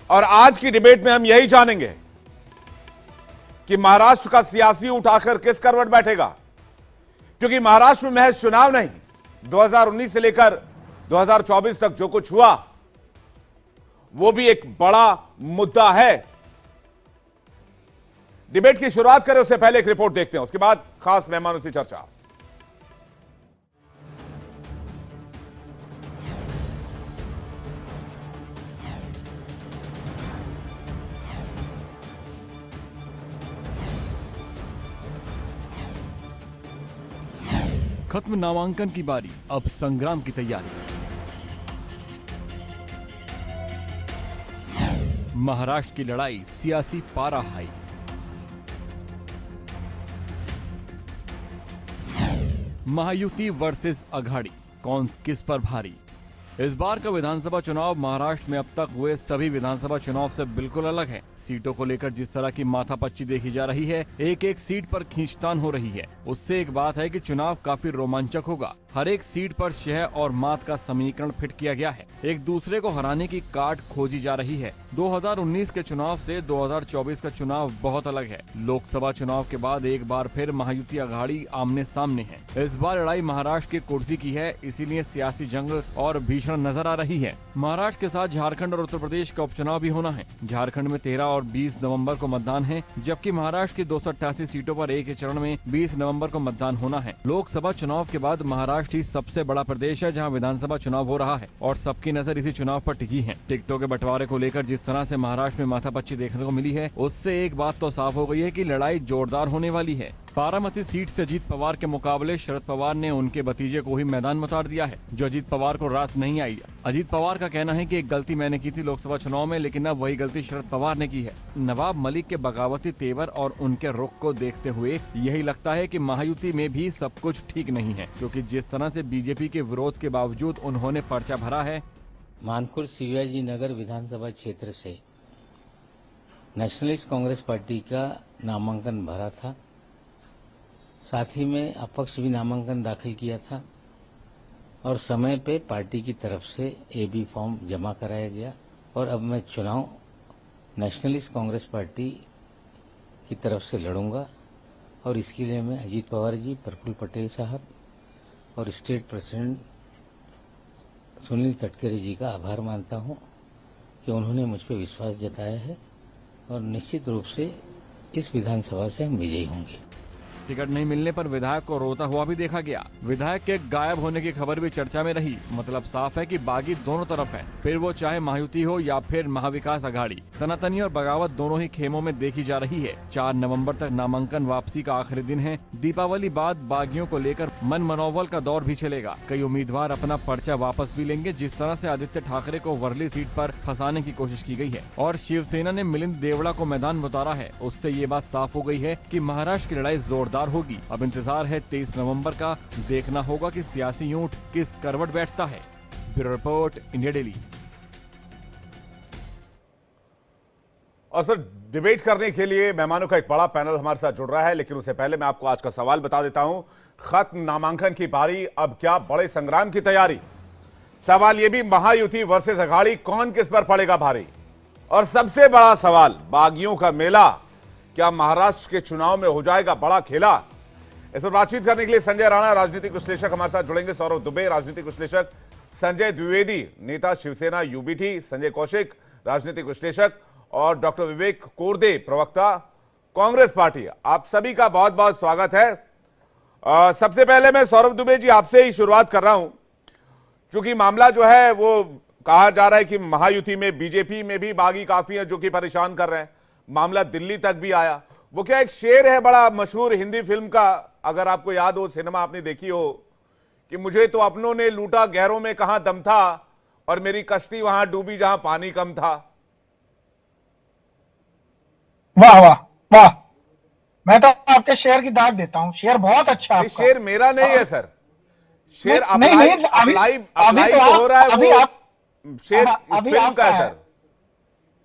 और आज की डिबेट में हम यही जानेंगे कि महाराष्ट्र का सियासी उठाकर किस करवट बैठेगा, क्योंकि महाराष्ट्र में महज चुनाव नहीं, 2019 से लेकर 2024 तक जो कुछ हुआ वो भी एक बड़ा मुद्दा है। डिबेट की शुरुआत करें उससे पहले एक रिपोर्ट देखते हैं, उसके बाद खास मेहमानों से चर्चा। खत्म नामांकन की बारी, अब संग्राम की तैयारी। महाराष्ट्र की लड़ाई, सियासी पारा हाई। महायुति वर्सेस अघाड़ी, कौन किस पर भारी। इस बार का विधानसभा चुनाव महाराष्ट्र में अब तक हुए सभी विधानसभा चुनाव से बिल्कुल अलग है। सीटों को लेकर जिस तरह की माथापच्ची देखी जा रही है, एक एक सीट पर खींचतान हो रही है, उससे एक बात है कि चुनाव काफी रोमांचक होगा। हर एक सीट पर शह और मात का समीकरण फिट किया गया है, एक दूसरे को हराने की काट खोजी जा रही है। 2019 के चुनाव से 2024 का चुनाव बहुत अलग है। लोकसभा चुनाव के बाद एक बार फिर महायुति अघाड़ी आमने सामने है। इस बार लड़ाई महाराष्ट्र की कुर्सी की है, इसीलिए सियासी जंग और भीषण नजर आ रही है। महाराष्ट्र के साथ झारखंड और उत्तर प्रदेश का उपचुनाव भी होना है। झारखंड में 13 और 20 नवंबर को मतदान है, जबकि महाराष्ट्र की 288 सीटों पर एक ही चरण में 20 नवंबर को मतदान होना है। लोकसभा चुनाव के बाद महाराष्ट्र ही सबसे बड़ा प्रदेश है जहां विधानसभा चुनाव हो रहा है और सबकी नजर इसी चुनाव पर टिकी है। टिकटों के बंटवारे को लेकर जिस तरह से महाराष्ट्र में माथापच्ची देखने को मिली है, उससे एक बात तो साफ हो गई है कि लड़ाई जोरदार होने वाली है। बारामती सीट से अजीत पवार के मुकाबले शरद पवार ने उनके भतीजे को ही मैदान में उतार दिया है, जो अजीत पवार को रास नहीं आई। अजीत पवार का कहना है कि एक गलती मैंने की थी लोकसभा चुनाव में, लेकिन अब वही गलती शरद पवार ने की है। नवाब मलिक के बगावती तेवर और उनके रुख को देखते हुए यही लगता है कि महायुति में भी सब कुछ ठीक नहीं है, क्योंकि जिस तरह से बीजेपी के विरोध के बावजूद उन्होंने पर्चा भरा है। मानपुर शिवाजी नगर विधानसभा क्षेत्र से नेशनलिस्ट कांग्रेस पार्टी का नामांकन भरा था, साथ ही में अपक्ष भी नामांकन दाखिल किया था और समय पे पार्टी की तरफ से एबी फॉर्म जमा कराया गया और अब मैं चुनाव नेशनलिस्ट कांग्रेस पार्टी की तरफ से लड़ूंगा और इसके लिए मैं अजीत पवार जी, प्रफुल्ल पटेल साहब और स्टेट प्रेसिडेंट सुनील तटकरे जी का आभार मानता हूं कि उन्होंने मुझ पर विश्वास जताया है और निश्चित रूप से इस विधानसभा से हम विजयी होंगे। टिकट नहीं मिलने पर विधायक को रोता हुआ भी देखा गया। विधायक के गायब होने की खबर भी चर्चा में रही। मतलब साफ है कि बागी दोनों तरफ है, फिर वो चाहे महायुति हो या फिर महाविकास अघाड़ी। तनातनी और बगावत दोनों ही खेमों में देखी जा रही है। 4 नवंबर तक नामांकन वापसी का आखिरी दिन है। दीपावली बाद बागियों को लेकर मन मनोबल का दौर भी चलेगा। कई उम्मीदवार अपना पर्चा वापस भी लेंगे। जिस तरह से आदित्य ठाकरे को वर्ली सीट पर फंसाने की कोशिश की गई है और शिवसेना ने मिलिंद देवड़ा को मैदान में उतारा है, उससे ये बात साफ हो गई है कि महाराष्ट्र की लड़ाई जोरदार होगी। अब इंतजार है 23 नवंबर का, देखना होगा कि सियासी ऊंट किस करवट बैठता है। Bureau report, India daily. और सर, डिबेट करने के लिए मेहमानों का एक बड़ा पैनल हमारे साथ जुड़ रहा है, लेकिन उससे पहले मैं आपको आज का सवाल बता देता हूं। खत्म नामांकन की बारी, अब क्या बड़े संग्राम की तैयारी। सवाल यह भी, महायुति वर्सेस अघाड़ी, कौन किस पर पड़ेगा भारी। और सबसे बड़ा सवाल, बागियों का मेला क्या महाराष्ट्र के चुनाव में हो जाएगा बड़ा खेला। इस पर बातचीत करने के लिए संजय राणा, राजनीतिक विश्लेषक, हमारे साथ जुड़ेंगे। सौरभ दुबे, राजनीतिक विश्लेषक, संजय द्विवेदी, नेता शिवसेना यूबीटी, संजय कौशिक, राजनीतिक विश्लेषक, और डॉक्टर विवेक कोरदे, प्रवक्ता, कांग्रेस पार्टी। आप सभी का बहुत बहुत स्वागत है। सबसे पहले मैं सौरभ दुबे जी आपसे ही शुरुआत कर रहा हूं, क्योंकि मामला जो है वो कहा जा रहा है कि महायुति में, बीजेपी में भी बागी काफी है जो कि परेशान कर रहे हैं। मामला दिल्ली तक भी आया। वो क्या एक शेर है बड़ा मशहूर हिंदी फिल्म का, अगर आपको याद हो, सिनेमा आपने देखी हो, कि मुझे तो अपनों ने लूटा गैरों में कहां दम था और मेरी कश्ती वहां डूबी जहां पानी कम था। वाह वाह वाह, मैं तो आपके शेर की दाद देता हूं। शेर बहुत अच्छा है। शेर मेरा नहीं है सर, शेर नहीं, अप्लाई तो हो रहा है, वो शेर फिल्म का है सर।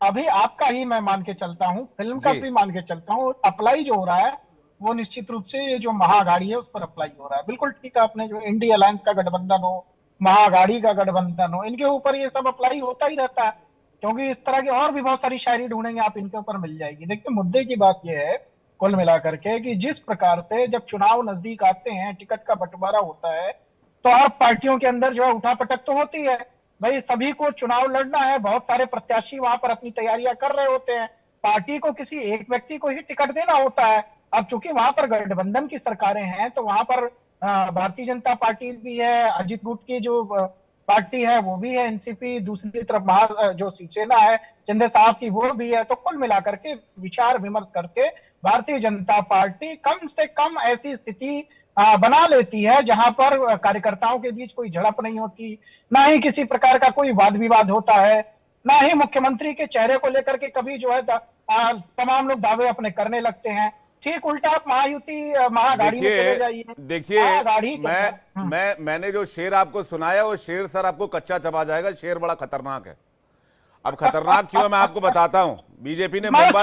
अभी आपका ही मैं मान के चलता हूं, फिल्म का भी मान के चलता हूं। अप्लाई जो हो रहा है वो निश्चित रूप से ये जो महाअघाड़ी है उस पर अप्लाई हो रहा है। बिल्कुल ठीक है, आपने जो इंडिया अलायंस का गठबंधन हो, महाअघाड़ी का गठबंधन हो, इनके ऊपर ये सब अप्लाई होता ही रहता है। क्योंकि इस तरह की और भी बहुत सारी शायरी ढूंढेंगे आप, इनके ऊपर मिल जाएगी। देखिए मुद्दे की बात यह है कुल मिलाकर के कि जिस प्रकार से जब चुनाव नजदीक आते हैं, टिकट का बंटवारा होता है, तो हर पार्टियों के अंदर जो है उठापटक तो होती है। भाई सभी को चुनाव लड़ना है, बहुत सारे प्रत्याशी वहां पर अपनी तैयारियां कर रहे होते हैं, पार्टी को किसी एक व्यक्ति को ही टिकट देना होता है। अब चूंकि वहां पर गठबंधन की सरकारें हैं, तो वहां पर भारतीय जनता पार्टी भी है, अजित गुट की जो पार्टी है वो भी है, एनसीपी, दूसरी तरफ जो शिवसेना है शिंदे साहब की वो भी है। तो कुल मिलाकर के विचार विमर्श करके भारतीय जनता पार्टी कम से कम ऐसी स्थिति बना लेती है जहां पर कार्यकर्ताओं के बीच कोई झड़प नहीं होती, ना ही किसी प्रकार का कोई वाद विवाद होता है, ना ही मुख्यमंत्री के चेहरे को लेकर के कभी जो है तमाम लोग दावे अपने करने लगते हैं। ठीक उल्टा आप महायुति महागाड़ी में चले जाइए। देखिए महागाड़ी के अंदर- मैंने जो शेर आपको सुनाया वो शेर सर आपको कच्चा चबा जाएगा। शेर बड़ा खतरनाक है। अब खतरनाक क्यों है मैं आपको बताता हूं। बीजेपी ने मुंबा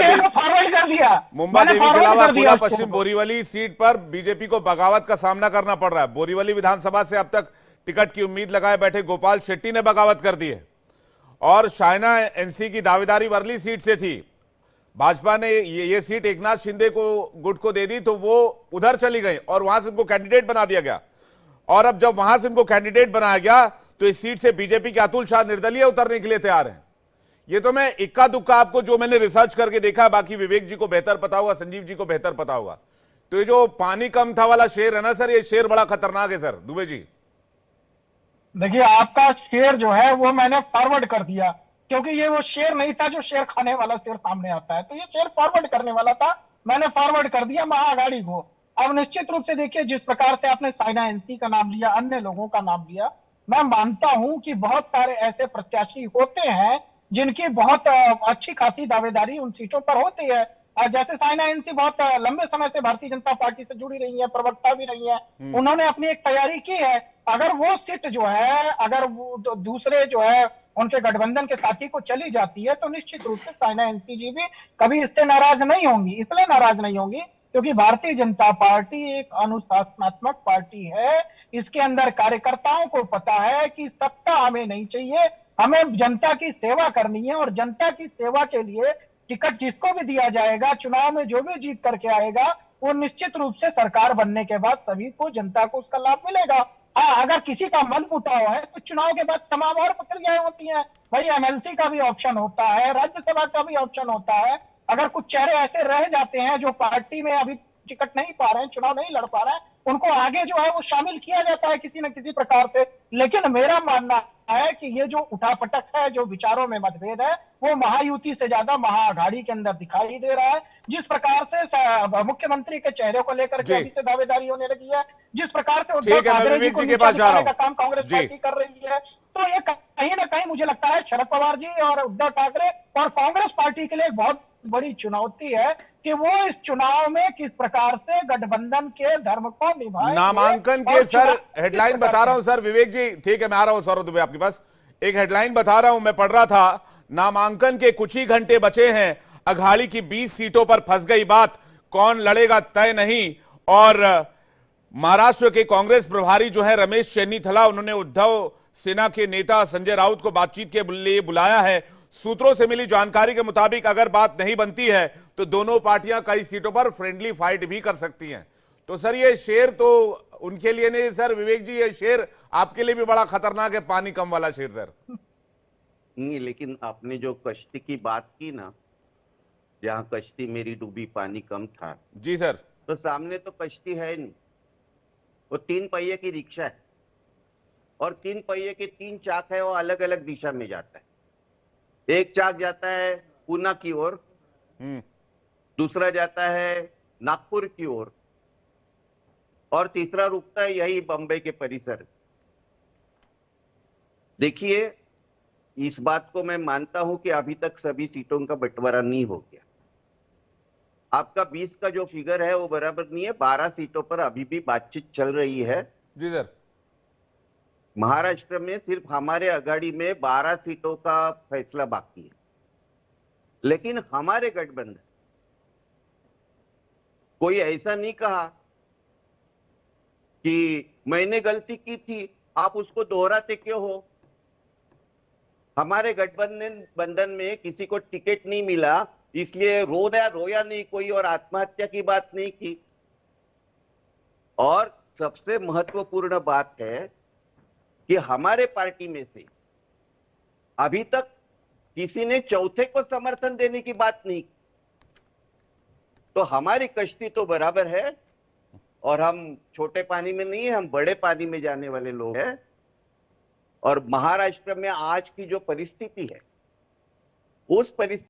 देवी के अलावा पूरा पश्चिम बोरीवली सीट पर बीजेपी को बगावत का सामना करना पड़ रहा है। बोरीवली विधानसभा से अब तक टिकट की उम्मीद लगाए बैठे गोपाल शेट्टी ने बगावत कर दी है और शायना एनसी की दावेदारी वर्ली सीट से थी। भाजपा ने ये सीट एकनाथ शिंदे को गुट को दे दी तो वो उधर चली गई और वहां से उनको कैंडिडेट बना दिया गया। और अब जब वहां से उनको कैंडिडेट बनाया गया तो इस सीट से बीजेपी के अतुल शाह निर्दलीय उतरने के लिए तैयार हैं। ये तो मैं इक्का दुक्का आपको जो मैंने रिसर्च करके देखा, बाकी विवेक जी को बेहतर पता होगा, संजीव जी को बेहतर पता होगा। तो ये जो पानी कम था वाला शेर है ना सर, ये शेर बड़ा खतरनाक है सर। दुबे जी देखिए आपका शेर जो है वो मैंने फॉरवर्ड कर दिया, क्योंकि ये वो शेर नहीं था जो शेर खाने वाला शेर सामने आता है, तो ये शेर फॉरवर्ड करने वाला था, मैंने फॉरवर्ड कर दिया महाअघाड़ी को। अब निश्चित रूप से देखिए जिस प्रकार से आपने साइना एनसी का नाम लिया, अन्य लोगों का नाम लिया, मैं मानता हूं कि बहुत सारे ऐसे प्रत्याशी होते हैं जिनकी बहुत अच्छी खासी दावेदारी उन सीटों पर होती है। जैसे साइना एनसी बहुत लंबे समय से भारतीय जनता पार्टी से जुड़ी रही है, प्रवक्ता भी रही है, उन्होंने अपनी एक तैयारी की है। अगर वो सीट जो है, अगर वो दूसरे जो है उनके गठबंधन के साथी को चली जाती है, तो निश्चित रूप से साइना एनसी जी भी कभी इससे नाराज नहीं होंगी। इसलिए नाराज नहीं होंगी क्योंकि भारतीय जनता पार्टी एक अनुशासनात्मक पार्टी है। इसके अंदर कार्यकर्ताओं को पता है कि सत्ता हमें नहीं चाहिए, हमें जनता की सेवा करनी है, और जनता की सेवा के लिए टिकट जिसको भी दिया जाएगा, चुनाव में जो भी जीत करके आएगा, वो निश्चित रूप से सरकार बनने के बाद सभी को, जनता को उसका लाभ मिलेगा। हाँ, अगर किसी का मन उठाव है तो चुनाव के बाद तमाम और प्रक्रियाएं होती हैं। भाई एमएलसी का भी ऑप्शन होता है, राज्यसभा का भी ऑप्शन होता है। अगर कुछ चेहरे ऐसे रह जाते हैं जो पार्टी में अभी टिकट नहीं पा रहे हैं, चुनाव नहीं लड़ पा रहे हैं, उनको आगे जो है वो शामिल किया जाता है किसी न किसी प्रकार से। लेकिन मेरा मानना है कि ये जो उठापटक है, जो विचारों में मतभेद है, वो महायुति से ज्यादा महाअघाड़ी के अंदर दिखाई दे रहा है। जिस प्रकार से मुख्यमंत्री के चेहरे को लेकर के अभी से दावेदारी होने लगी है, जिस प्रकार से उद्धव ठाकरे जी को नीचे दिखाने का काम कांग्रेस पार्टी कर रही है, तो ये कहीं ना कहीं मुझे लगता है शरद पवार जी और उद्धव ठाकरे और कांग्रेस पार्टी के लिए एक बहुत बड़ी चुनौती है कि वो इस चुनाव में किस प्रकार से गठबंधन के धर्म को निभाए। नामांकन के सर हेडलाइन बता रहा हूं सर, विवेक जी ठीक है मैं आ रहा हूं सौरभ दुबे आपके पास। एक हेडलाइन बता रहा हूं, मैं पढ़ रहा था, नामांकन के कुछ ही घंटे बचे हैं, अघाड़ी की 20 सीटों पर फंस गई बात, कौन लड़ेगा तय नहीं। और महाराष्ट्र के कांग्रेस प्रभारी जो है रमेश चेन्नीथला, उन्होंने उद्धव सेना के नेता संजय राउत को बातचीत के लिए बुलाया है। सूत्रों से मिली जानकारी के मुताबिक अगर बात नहीं बनती है तो दोनों पार्टियां कई सीटों पर फ्रेंडली फाइट भी कर सकती हैं। तो सर ये शेर तो उनके लिए नहीं सर, विवेक जी ये शेर आपके लिए भी बड़ा खतरनाक है, पानी कम वाला शेर सर। नहीं, लेकिन आपने जो कश्ती की बात की ना, जहां कश्ती मेरी डूबी पानी कम था, जी सर, तो सामने तो कश्ती है नहीं, वो 3 पहिए की रिक्शा है और 3 पहिए के 3 चाक है, वो अलग अलग दिशा में जाता है। एक चाक जाता है पूना की ओर, दूसरा जाता है नागपुर की ओर, और तीसरा रुकता है यही बंबई के परिसर। देखिए इस बात को मैं मानता हूं कि अभी तक सभी सीटों का बंटवारा नहीं हो गया। आपका 20 का जो फिगर है वो बराबर नहीं है, 12 सीटों पर अभी भी बातचीत चल रही है। जी सर, महाराष्ट्र में सिर्फ हमारे अघाड़ी में 12 सीटों का फैसला बाकी है, लेकिन हमारे गठबंधन कोई ऐसा नहीं कहा कि मैंने गलती की थी आप उसको दोहराते क्यों हो। हमारे गठबंधन में किसी को टिकट नहीं मिला, इसलिए रोया नहीं कोई और आत्महत्या की बात नहीं की। और सबसे महत्वपूर्ण बात है कि हमारे पार्टी में से अभी तक किसी ने चौथे को समर्थन देने की बात नहीं की। तो हमारी कश्ती तो बराबर है और हम छोटे पानी में नहीं है, हम बड़े पानी में जाने वाले लोग हैं। और महाराष्ट्र में आज की जो परिस्थिति है, उस परिस्थिति